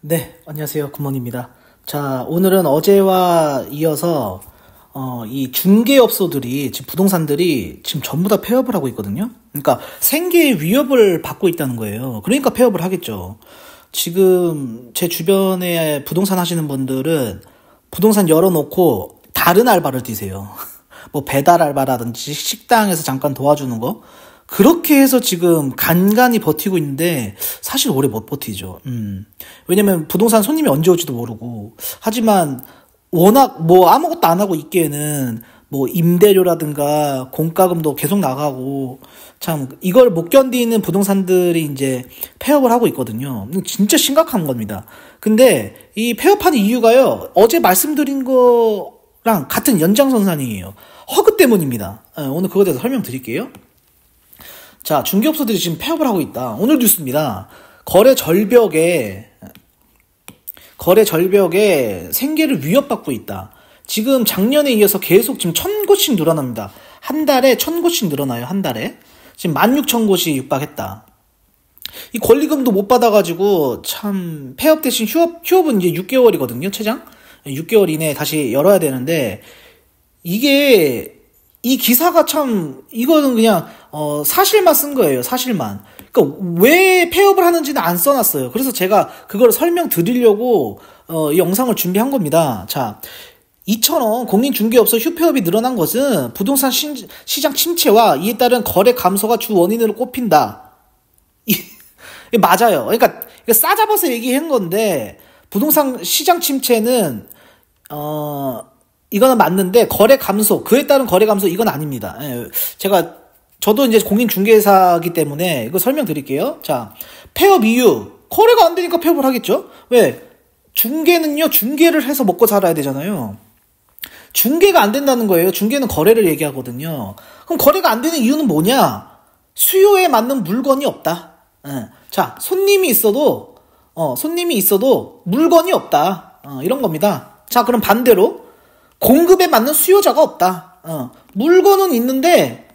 네, 안녕하세요. 굿모닝입니다. 자, 오늘은 어제와 이어서 이 중개업소들이 지금 부동산들이 지금 전부 다 폐업을 하고 있거든요. 그러니까 생계의 위협을 받고 있다는 거예요. 그러니까 폐업을 하겠죠. 지금 제 주변에 부동산 하시는 분들은 부동산 열어놓고 다른 알바를 뛰세요. 뭐 배달 알바라든지 식당에서 잠깐 도와주는 거. 그렇게 해서 지금 간간히 버티고 있는데 사실 오래 못 버티죠. 왜냐면 부동산 손님이 언제 올지도 모르고. 하지만 워낙 뭐 아무것도 안 하고 있기에는 뭐 임대료라든가 공과금도 계속 나가고 참 이걸 못 견디는 부동산들이 이제 폐업을 하고 있거든요. 진짜 심각한 겁니다. 근데 이 폐업하는 이유가요, 어제 말씀드린 거랑 같은 연장선상이에요. 허그 때문입니다. 오늘 그거에 대해서 설명드릴게요. 자, 중개업소들이 지금 폐업을 하고 있다. 오늘 뉴스입니다. 거래 절벽에 생계를 위협받고 있다. 지금 작년에 이어서 계속 지금 1000곳씩 늘어납니다. 한 달에 1000곳씩 늘어나요. 한 달에. 지금 16,000곳이 육박했다. 이 권리금도 못 받아가지고 참 폐업 대신 휴업은 이제 6개월이거든요. 최장 6개월 이내에 다시 열어야 되는데 이게 이 기사가 참 이거는 그냥 사실만 쓴 거예요. 사실만. 그러니까 왜 폐업을 하는지는 안 써놨어요. 그래서 제가 그걸 설명드리려고 이 영상을 준비한 겁니다. 자, 2,000원 공인중개업소 휴폐업이 늘어난 것은 부동산 시장 침체와 이에 따른 거래 감소가 주 원인으로 꼽힌다. 맞아요. 그러니까 싸잡아서 얘기한 건데 부동산 시장 침체는 이거는 맞는데 거래 감소, 그에 따른 거래 감소 이건 아닙니다. 저도 이제 공인중개사이기 때문에 이거 설명드릴게요. 자, 폐업 이유, 거래가 안 되니까 폐업을 하겠죠. 왜? 중개는요, 중개를 해서 먹고 살아야 되잖아요. 중개가 안 된다는 거예요. 중개는 거래를 얘기하거든요. 그럼 거래가 안 되는 이유는 뭐냐? 수요에 맞는 물건이 없다. 자, 손님이 있어도 물건이 없다. 이런 겁니다. 자, 그럼 반대로 공급에 맞는 수요자가 없다. 물건은 있는데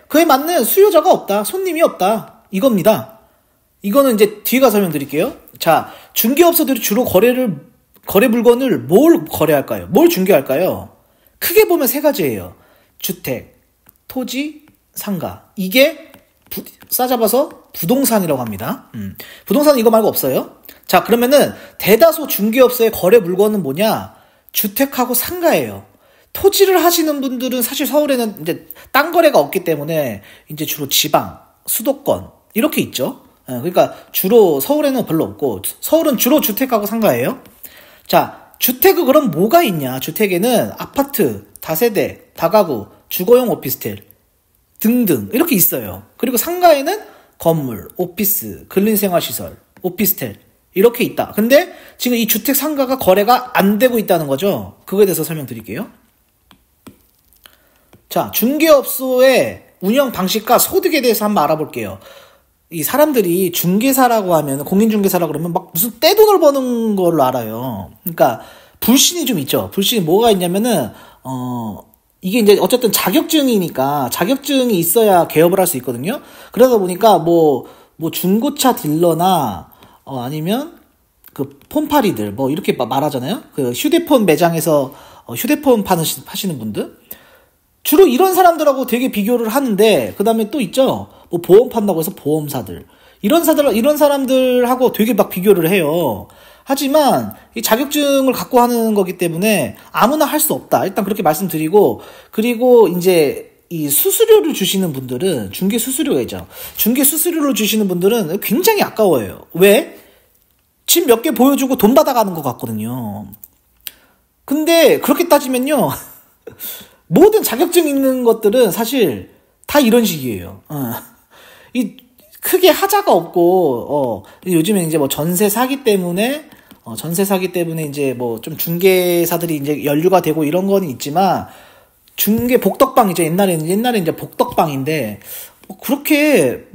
그에 맞는 수요자가 없다. 손님이 없다. 이겁니다. 이거는 이제 뒤에 가서 설명드릴게요. 자, 중개업소들이 주로 거래 물건을 뭘 거래할까요? 뭘 중개할까요? 크게 보면 세 가지예요. 주택, 토지, 상가. 이게 싸잡아서 부동산이라고 합니다. 부동산은 이거 말고 없어요. 자, 그러면은 대다수 중개업소의 거래 물건은 뭐냐? 주택하고 상가예요. 토지를 하시는 분들은 사실 서울에는 이제 땅 거래가 없기 때문에 이제 주로 지방, 수도권 이렇게 있죠. 그러니까 주로 서울에는 별로 없고 서울은 주로 주택하고 상가예요. 자, 주택은 그럼 뭐가 있냐? 주택에는 아파트, 다세대, 다가구, 주거용 오피스텔 등등 이렇게 있어요. 그리고 상가에는 건물, 오피스, 근린생활시설, 오피스텔 이렇게 있다. 근데 지금 이 주택 상가가 거래가 안 되고 있다는 거죠. 그거에 대해서 설명드릴게요. 자, 중개업소의 운영 방식과 소득에 대해서 한번 알아볼게요. 이 사람들이 중개사라고 하면, 공인중개사라고 그러면 막 무슨 떼돈을 버는 걸로 알아요. 그러니까 불신이 좀 있죠. 불신이 뭐가 있냐면은 이게 이제 어쨌든 자격증이니까 자격증이 있어야 개업을 할 수 있거든요. 그러다 보니까 뭐 중고차 딜러나 아니면 그 폰파리들 뭐 이렇게 말하잖아요. 그 휴대폰 매장에서 휴대폰 파시는 분들 주로 이런 사람들하고 되게 비교를 하는데, 그 다음에 또 있죠. 뭐 보험 판다고 해서 보험사들 이런 사람들하고 되게 막 비교를 해요. 하지만 이 자격증을 갖고 하는 거기 때문에 아무나 할 수 없다. 일단 그렇게 말씀드리고, 그리고 이제 이 수수료를 주시는 분들은 중개 수수료가 있죠. 중개 수수료를 주시는 분들은 굉장히 아까워요. 왜? 집 몇 개 보여주고 돈 받아가는 것 같거든요. 근데 그렇게 따지면요, 모든 자격증 있는 것들은 사실 다 이런 식이에요. 이 크게 하자가 없고 요즘에 이제 뭐 전세 사기 때문에 이제 뭐 좀 중개사들이 이제 연류가 되고 이런 거는 있지만, 중개 복덕방이죠. 옛날에 이제 복덕방인데 그렇게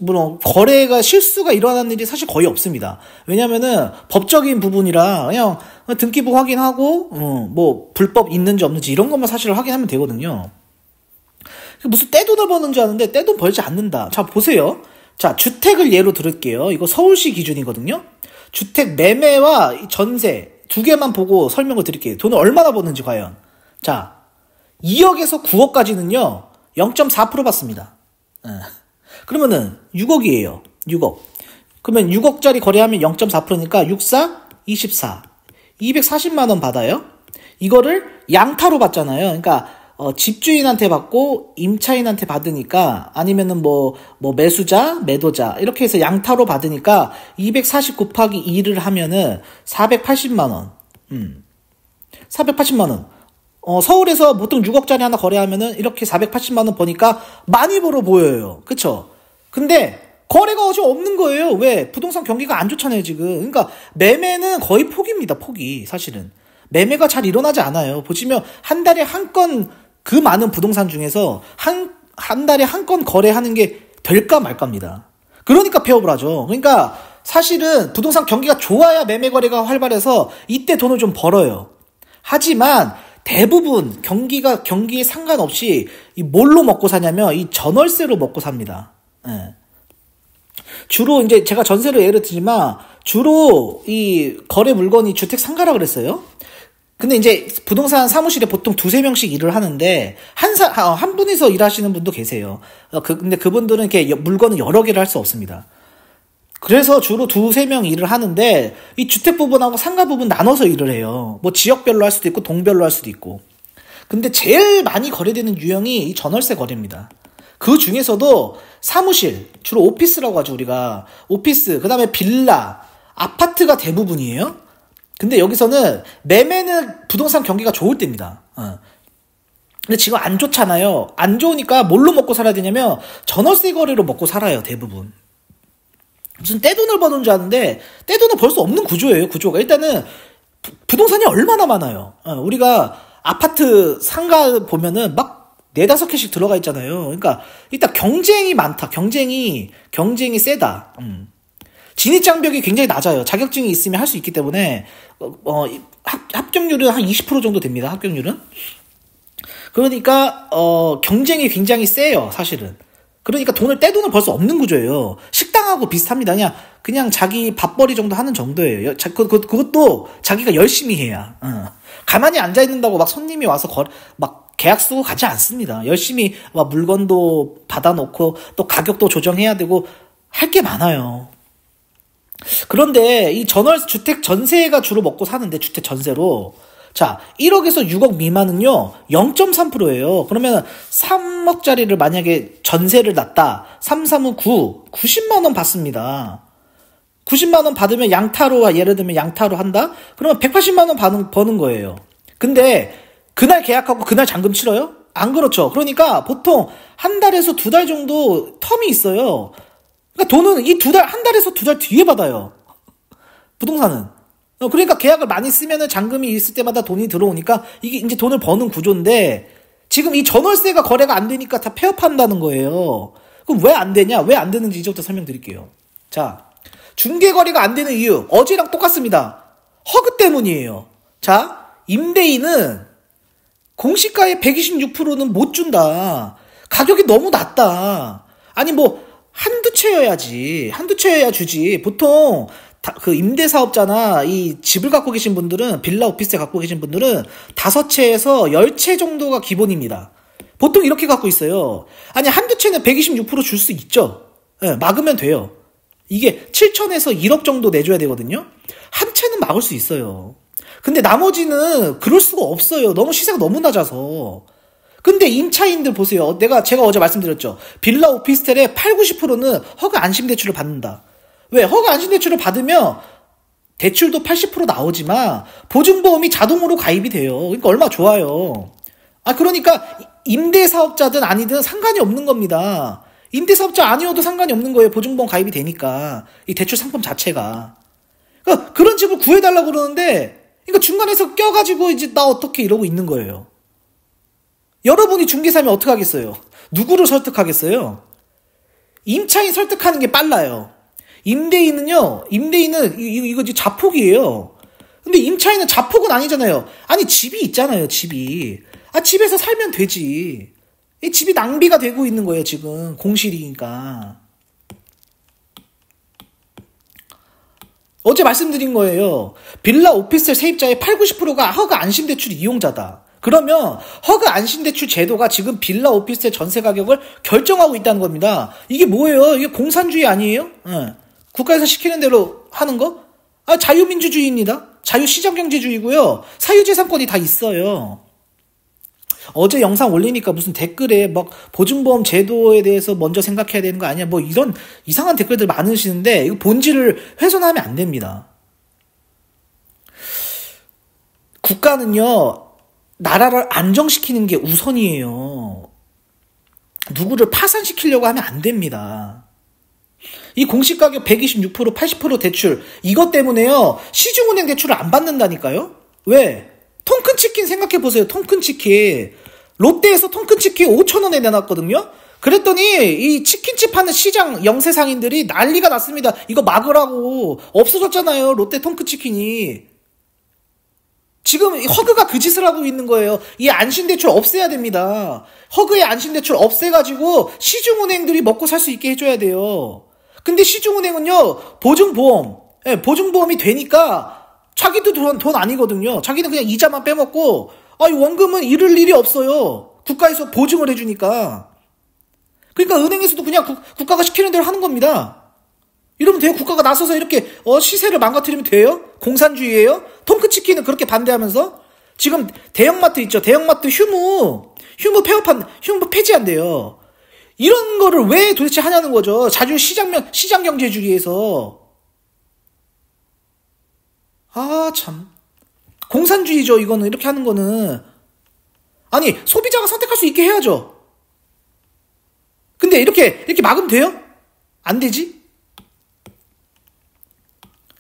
물론 거래가 실수가 일어나는 일이 사실 거의 없습니다. 왜냐면은 법적인 부분이라 그냥 등기부 확인하고 뭐 불법 있는지 없는지 이런 것만 사실 확인하면 되거든요. 무슨 떼돈을 버는 줄 아는데 떼돈 벌지 않는다. 자, 보세요. 자, 주택을 예로 들을게요. 이거 서울시 기준이거든요. 주택 매매와 전세 두 개만 보고 설명을 드릴게요. 돈을 얼마나 버는지 과연. 자, 2억에서 9억까지는요. 0.4% 받습니다. 그러면은 6억이에요. 6억. 그러면 6억짜리 거래하면 0.4%니까 64, 24. 240만 원 받아요. 이거를 양타로 받잖아요. 그러니까 집주인한테 받고 임차인한테 받으니까 아니면은 뭐 매수자, 매도자 이렇게 해서 양타로 받으니까 240 곱하기 2를 하면은 480만 원. 480만 원. 서울에서 보통 6억짜리 하나 거래하면은 이렇게 480만 원 버니까 많이 벌어 보여요. 그쵸? 근데 거래가 어제 없는 거예요. 왜? 부동산 경기가 안 좋잖아요, 지금. 그러니까 매매는 거의 포기입니다, 포기. 사실은. 매매가 잘 일어나지 않아요. 보시면 한 달에 한 건 그 많은 부동산 중에서 한 달에 한 건 거래하는 게 될까 말까입니다. 그러니까 폐업을 하죠. 그러니까 사실은 부동산 경기가 좋아야 매매 거래가 활발해서 이때 돈을 좀 벌어요. 하지만 대부분 경기에 상관없이 이 뭘로 먹고 사냐면 이 전월세로 먹고 삽니다. 예. 주로 이제 제가 전세로 예를 들지만 주로 이 거래 물건이 주택 상가라 그랬어요. 근데 이제 부동산 사무실에 보통 2-3명씩 일을 하는데 한 분이서 일하시는 분도 계세요. 근데 그분들은 이렇게 물건을 여러 개를 할 수 없습니다. 그래서 주로 2-3명 일을 하는데 이 주택 부분하고 상가 부분 나눠서 일을 해요. 뭐 지역별로 할 수도 있고 동별로 할 수도 있고. 근데 제일 많이 거래되는 유형이 이 전월세 거래입니다. 그 중에서도 사무실, 주로 오피스라고 하죠, 우리가. 오피스, 그 다음에 빌라, 아파트가 대부분이에요. 근데 여기서는 매매는 부동산 경기가 좋을 때입니다. 근데 지금 안 좋잖아요. 안 좋으니까 뭘로 먹고 살아야 되냐면 전월세 거래로 먹고 살아요, 대부분. 무슨 떼돈을 버는 줄 아는데 떼돈을 벌 수 없는 구조예요, 구조가. 일단은 부동산이 얼마나 많아요. 우리가 아파트 상가 보면은 막 4-5개씩 들어가 있잖아요. 그러니까 일단 경쟁이 많다. 경쟁이 세다. 진입장벽이 굉장히 낮아요. 자격증이 있으면 할 수 있기 때문에 합격률은 한 20% 정도 됩니다. 합격률은. 그러니까 경쟁이 굉장히 세요, 사실은. 그러니까 떼돈을 벌 수 없는 구조예요. 식당하고 비슷합니다. 그냥 자기 밥벌이 정도 하는 정도예요. 그것도 자기가 열심히 해야. 가만히 앉아 있는다고 막 손님이 와서 막 계약 쓰고 가지 않습니다. 열심히 막 물건도 받아놓고 또 가격도 조정해야 되고 할 게 많아요. 그런데 이 주택 전세가 주로 먹고 사는데 주택 전세로 자 1억에서 6억 미만은요 0.3%예요. 그러면 3억짜리를 만약에 전세를 놨다. 3-3은 90만 원 받습니다. 90만 원 받으면 양타로 예를 들면 양타로 한다? 그러면 180만 원 버는 거예요. 근데 그날 계약하고 그날 잔금 치러요? 안 그렇죠. 그러니까 보통 한 달에서 2달 정도 텀이 있어요. 그러니까 돈은 한 달에서 2달 뒤에 받아요. 부동산은. 그러니까 계약을 많이 쓰면은 잔금이 있을 때마다 돈이 들어오니까 이게 이제 돈을 버는 구조인데 지금 이 전월세가 거래가 안 되니까 다 폐업한다는 거예요. 그럼 왜 안 되냐? 왜 안 되는지 이제부터 설명드릴게요. 자, 중개거래가 안 되는 이유 어제랑 똑같습니다. 허그 때문이에요. 자, 임대인은 공시가의 126%는 못 준다. 가격이 너무 낮다. 아니 한두 채여야 주지. 보통 그 임대사업자나 이 집을 갖고 계신 분들은 빌라 오피스텔 갖고 계신 분들은 5채에서 10채 정도가 기본입니다. 보통 이렇게 갖고 있어요. 아니 한두 채는 126% 줄 수 있죠. 네, 막으면 돼요. 이게 7천에서 1억 정도 내줘야 되거든요. 한 채는 막을 수 있어요. 근데 나머지는 그럴 수가 없어요. 시세가 너무 낮아서. 근데 임차인들 보세요. 제가 어제 말씀드렸죠. 빌라 오피스텔의 80-90%는 허가 안심 대출을 받는다. 왜? 허가 안심 대출을 받으면 대출도 80% 나오지만 보증보험이 자동으로 가입이 돼요. 그러니까 얼마나 좋아요. 그러니까 임대사업자든 아니든 상관이 없는 겁니다. 임대사업자 아니어도 상관이 없는 거예요. 보증보험 가입이 되니까. 이 대출 상품 자체가. 그러니까 그런 집을 구해달라고 그러는데 그러니까 중간에서 껴가지고 이제 나 어떻게 이러고 있는 거예요. 여러분이 중개사면 어떻게 하겠어요? 누구를 설득하겠어요? 임차인 설득하는 게 빨라요. 임대인은 이거 자폭이에요. 근데 임차인은 자폭은 아니잖아요. 아니 집이 있잖아요, 집이. 집에서 살면 되지. 이 집이 낭비가 되고 있는 거예요, 지금. 공실이니까. 어제 말씀드린 거예요. 빌라 오피스텔 세입자의 8, 90%가 허가 안심대출 이용자다. 그러면 허가 안심대출 제도가 지금 빌라 오피스텔 전세 가격을 결정하고 있다는 겁니다. 이게 뭐예요? 이게 공산주의 아니에요? 네. 국가에서 시키는 대로 하는 거? 자유민주주의입니다. 자유시장경제주의고요. 사유재산권이 다 있어요. 어제 영상 올리니까 무슨 댓글에 막 보증보험 제도에 대해서 먼저 생각해야 되는 거 아니야? 뭐 이런 이상한 댓글들 많으시는데 이거 본질을 훼손하면 안 됩니다. 국가는요, 나라를 안정시키는 게 우선이에요. 누구를 파산시키려고 하면 안 됩니다. 이 공시가격 126%, 80% 대출 이것 때문에요. 시중은행 대출을 안 받는다니까요. 왜? 통큰 치킨 생각해보세요. 통큰 치킨. 롯데에서 통큰 치킨 5,000원에 내놨거든요. 그랬더니 이 치킨집 하는 시장 영세상인들이 난리가 났습니다. 이거 막으라고. 없어졌잖아요. 롯데 통큰 치킨이. 지금 허그가 그 짓을 하고 있는 거예요. 이 안심대출 없애야 됩니다. 허그의 안심대출 없애가지고 시중은행들이 먹고 살 수 있게 해줘야 돼요. 근데 시중은행은요, 보증보험이 되니까 자기도 돈 아니거든요. 자기는 그냥 이자만 빼먹고, 이 원금은 잃을 일이 없어요. 국가에서 보증을 해주니까. 그러니까 은행에서도 그냥 국가가 시키는 대로 하는 겁니다. 이러면 돼요? 국가가 나서서 이렇게, 시세를 망가뜨리면 돼요? 공산주의예요? 통크치킨은 그렇게 반대하면서? 지금 대형마트 있죠? 대형마트 휴무 폐지한대요. 이런 거를 왜 도대체 하냐는 거죠. 시장경제주의에서. 참. 공산주의죠, 이거는. 이렇게 하는 거는. 아니, 소비자가 선택할 수 있게 해야죠. 근데 이렇게 막으면 돼요? 안 되지?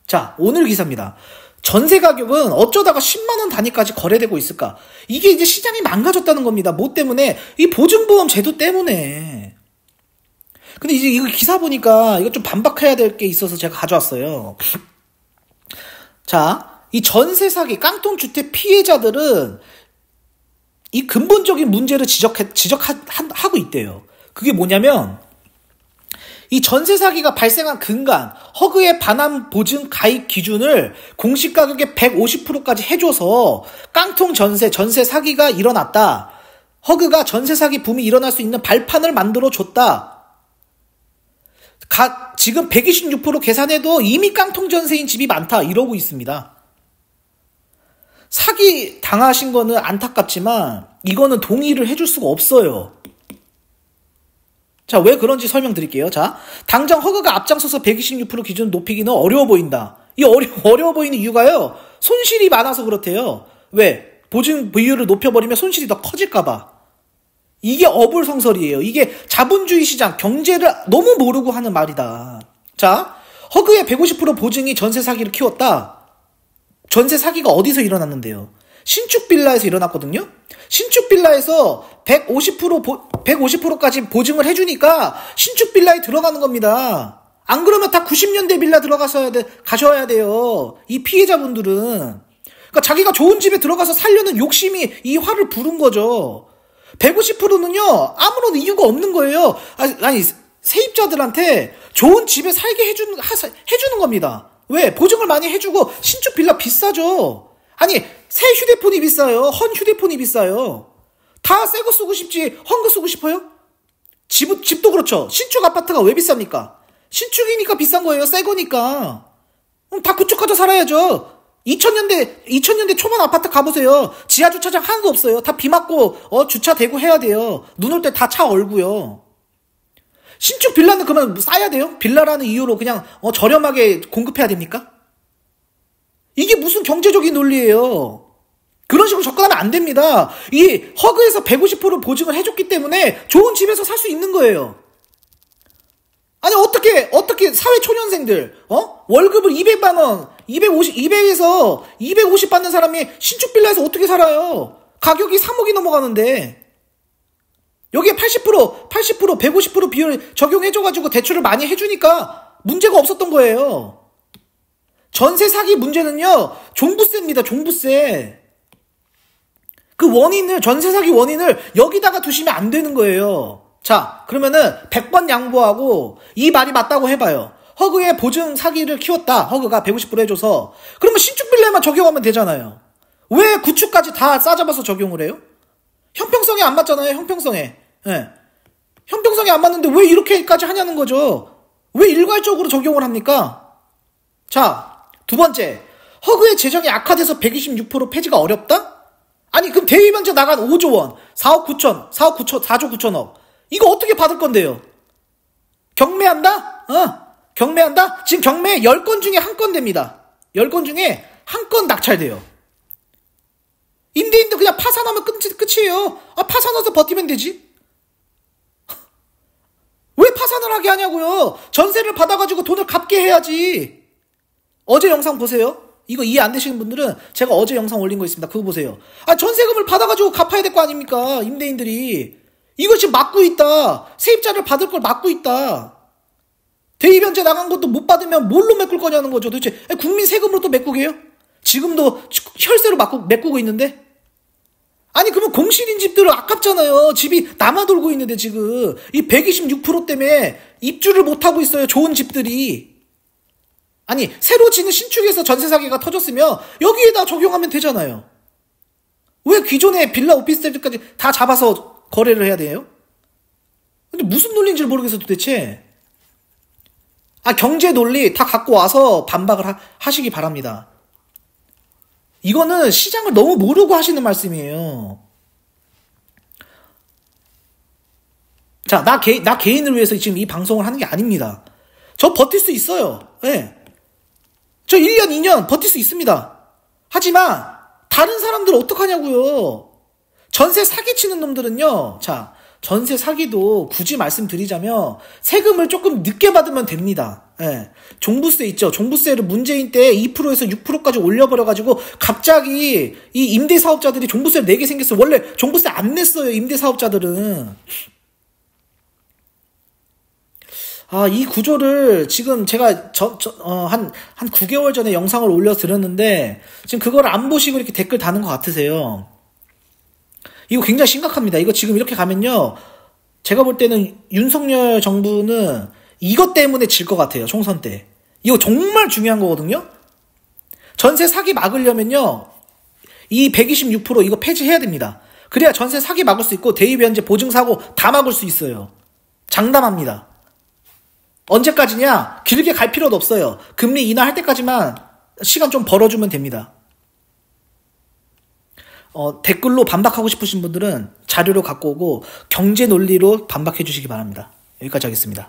자, 오늘 기사입니다. 전세 가격은 어쩌다가 10만원 단위까지 거래되고 있을까? 이게 이제 시장이 망가졌다는 겁니다. 뭐 때문에? 이 보증보험 제도 때문에. 근데 이제 이거 기사 보니까 이거 좀 반박해야 될 게 있어서 제가 가져왔어요. 자, 이 전세 사기 깡통주택 피해자들은 이 근본적인 문제를 지적하고 있대요. 그게 뭐냐면, 이 전세 사기가 발생한 근간, 허그의 반환 보증 가입 기준을 공시가격의 150%까지 해줘서 깡통 전세 사기가 일어났다. 허그가 전세 사기 붐이 일어날 수 있는 발판을 만들어줬다. 지금 126% 계산해도 이미 깡통 전세인 집이 많다. 이러고 있습니다. 사기 당하신 거는 안타깝지만 이거는 동의를 해줄 수가 없어요. 자, 왜 그런지 설명드릴게요. 자, 당장 허그가 앞장서서 126% 기준 높이기는 어려워 보인다. 이 어려워 보이는 이유가요, 손실이 많아서 그렇대요. 왜? 보증 비율을 높여버리면 손실이 더 커질까봐. 이게 어불성설이에요. 이게 자본주의 시장, 경제를 너무 모르고 하는 말이다. 자, 허그의 150% 보증이 전세 사기를 키웠다. 전세 사기가 어디서 일어났는데요? 신축 빌라에서 일어났거든요? 신축 빌라에서 150%까지 보증을 해주니까 신축 빌라에 들어가는 겁니다. 안 그러면 다 90년대 빌라 가셔야 돼요. 이 피해자분들은. 그러니까 자기가 좋은 집에 들어가서 살려는 욕심이 이 화를 부른 거죠. 150%는요, 아무런 이유가 없는 거예요. 아니, 세입자들한테 좋은 집에 살게 해주는 겁니다. 왜? 보증을 많이 해주고, 신축 빌라 비싸죠. 아니, 새 휴대폰이 비싸요. 헌 휴대폰이 비싸요. 다 새 거 쓰고 싶지, 헌 거 쓰고 싶어요? 집도 그렇죠. 신축 아파트가 왜 비쌉니까? 신축이니까 비싼 거예요. 새 거니까. 그럼 다 그쪽 가서 살아야죠. 2000년대 초반 아파트 가보세요. 지하 주차장 하나도 없어요. 다 비 맞고 주차 대고 해야 돼요. 눈 올 때 다 차 얼고요. 신축 빌라는 그러면 싸야 돼요? 빌라라는 이유로 그냥 저렴하게 공급해야 됩니까? 이게 무슨 경제적인 논리예요? 그런 식으로 접근하면 안 됩니다. 이 허그에서 150% 보증을 해줬기 때문에 좋은 집에서 살 수 있는 거예요. 아니, 어떻게 사회초년생들, 월급을 200만 원, 200에서 250 받는 사람이 신축 빌라에서 어떻게 살아요? 가격이 3억이 넘어가는데. 여기에 80%, 150% 비율 적용해줘가지고 대출을 많이 해주니까 문제가 없었던 거예요. 전세 사기 문제는요, 종부세입니다, 종부세. 전세 사기 원인을 여기다가 두시면 안 되는 거예요. 자, 그러면은 100번 양보하고 이 말이 맞다고 해봐요. 허그의 보증 사기를 키웠다. 허그가 150% 해줘서. 그러면 신축 빌라에만 적용하면 되잖아요. 왜 구축까지 다 싸잡아서 적용을 해요? 형평성에 안 맞잖아요. 형평성에. 예. 형평성에 안 맞는데 왜 이렇게까지 하냐는 거죠. 왜 일괄적으로 적용을 합니까? 자, 두 번째. 허그의 재정이 악화돼서 126% 폐지가 어렵다? 아니 그럼 대위변제 나간 5조 원, 4억 9천, 4조 9천억. 이거 어떻게 받을 건데요? 경매한다? 경매한다? 지금 경매 10건 중에 한 건 됩니다. 10건 중에 한 건 낙찰돼요. 임대인도 그냥 파산하면 끝이에요. 파산해서 버티면 되지. 왜 파산을 하게 하냐고요. 전세를 받아가지고 돈을 갚게 해야지. 어제 영상 보세요. 이거 이해 안 되시는 분들은 제가 어제 영상 올린 거 있습니다. 그거 보세요. 전세금을 받아가지고 갚아야 될 거 아닙니까? 임대인들이. 이거 지금 막고 있다. 세입자를 받을 걸 막고 있다. 대위변제 나간 것도 못 받으면 뭘로 메꿀 거냐는 거죠. 도대체 국민 세금으로 또 메꾸게요? 지금도 혈세로 메꾸고 있는데? 아니 그러면 공실인 집들은 아깝잖아요. 집이 남아돌고 있는데 지금 이 126% 때문에 입주를 못하고 있어요. 좋은 집들이. 아니 새로 짓는 신축에서 전세 사기가 터졌으면 여기에다 적용하면 되잖아요. 왜 기존의 빌라 오피스텔까지 다 잡아서 거래를 해야 돼요? 근데 무슨 논리인지 모르겠어 도대체. 경제 논리 다 갖고 와서 반박을 하시기 바랍니다. 이거는 시장을 너무 모르고 하시는 말씀이에요. 자, 나 개인을 위해서 지금 이 방송을 하는 게 아닙니다. 저 버틸 수 있어요. 네. 저 1년, 2년 버틸 수 있습니다. 하지만 다른 사람들 어떡하냐고요. 전세 사기치는 놈들은요. 자, 전세 사기도 굳이 말씀드리자면 세금을 조금 늦게 받으면 됩니다. 예. 종부세 있죠. 종부세를 문재인 때 2%에서 6%까지 올려버려가지고 갑자기 이 임대사업자들이 종부세를 내게 생겼어요. 원래 종부세 안 냈어요. 임대사업자들은. 이 구조를 지금 제가 한 9개월 전에 영상을 올려드렸는데 지금 그걸 안 보시고 이렇게 댓글 다는 것 같으세요. 이거 굉장히 심각합니다. 이거 지금 이렇게 가면요. 제가 볼 때는 윤석열 정부는 이것 때문에 질 것 같아요. 총선 때. 이거 정말 중요한 거거든요. 전세 사기 막으려면요. 이 126% 이거 폐지해야 됩니다. 그래야 전세 사기 막을 수 있고 대위변제 보증사고 다 막을 수 있어요. 장담합니다. 언제까지냐? 길게 갈 필요도 없어요. 금리 인하할 때까지만 시간 좀 벌어주면 됩니다. 댓글로 반박하고 싶으신 분들은 자료로 갖고 오고 경제 논리로 반박해 주시기 바랍니다. 여기까지 하겠습니다.